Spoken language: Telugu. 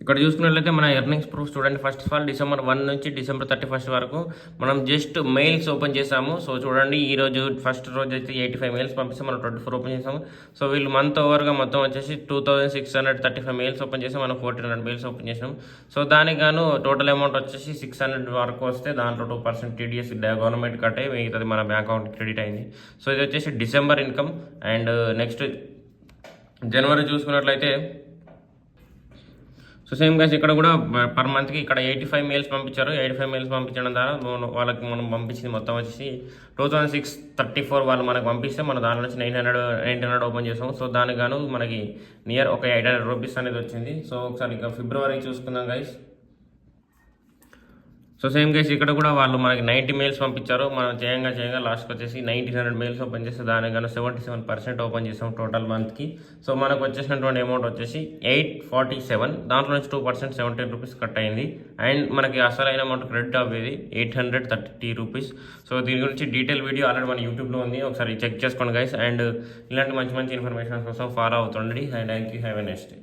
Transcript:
ఇక్కడ చూసుకున్నట్లయితే మన ఎర్నింగ్స్ ప్రూఫ్ చూడండి. ఫస్ట్ ఆఫ్ ఆల్ December 1 నుంచి December 31 వరకు మనం జస్ట్ మెయిల్స్ ఓపెన్ చేసాము. సో చూడండి, ఈ రోజు ఫస్ట్ రోజు అయితే 85 మెయిల్స్ పంపిస్తే మనం 24 ఓపెన్ చేసాము. సో వీళ్ళు మంత్ ఓవర్గా మొత్తం వచ్చేసి 2635 మెయిల్స్ ఓపెన్ చేసి మనం 1400 మెయిల్స్ ఓపెన్ చేసాం. సో దానికి గాను టోటల్ అమౌంట్ వచ్చేసి 600 వరకు వస్తే దాంట్లో 2% TDS గవర్నమెంట్ కట్ అయ్యి మిగతాది మన బ్యాంక్ అకౌంట్ క్రెడిట్ అయింది. సో ఇది వచ్చేసి డిసెంబర్ ఇన్కమ్. అండ్ నెక్స్ట్ జనవరి చూసుకున్నట్లయితే సో సేమ్ గైస్ ఇక్కడ కూడా పర్ మంత్కి ఇక్కడ 85 మెయిల్స్ పంపించారు. 85 మెయిల్స్ పంపించడం ద్వారా వాళ్ళకి మనం పంపించింది మొత్తం వచ్చేసి 2634 వాళ్ళు మనకు పంపిస్తే మన దాని నుంచి 900 ఓపెన్ చేసాం. సో దానికి గాను మనకి నియర్ ఒక 800 రూపీస్ అనేది వచ్చింది. సో ఒకసారి ఇంకా ఫిబ్రవరి చూసుకుందాం గైస్. సో సేమ్ కేసు ఇక్కడ కూడా వాళ్ళు మనకి 90 మెయిల్స్ పంపించారు. మనం చేయంగా లాస్ట్కి వచ్చేసి 1900 మెయిల్స్ ఓపెన్ చేస్తే దానికన్నా 77% ఓపెన్ చేసాం టోటల్ మంత్కి. సో మనకు వచ్చేసినటువంటి అమౌంట్ వచ్చేసి 847. దాంట్లో నుంచి 2% 17 రూపీస్ కట్ అయింది. అండ్ మనకి అసలైన అమౌంట్ క్రెడిట్ అవ్వేది 830 రూపీస్. సో దీని గురించి డీటెయిల్ వీడియో ఆల్రెడీ మన యూట్యూబ్లో ఉంది, ఒకసారి చెక్ చేసుకోండి గైస్. అండ్ ఇలాంటి మంచి ఇన్ఫర్మేషన్ కోసం ఫాలో అవుతుండండి. And thank you, have a next day.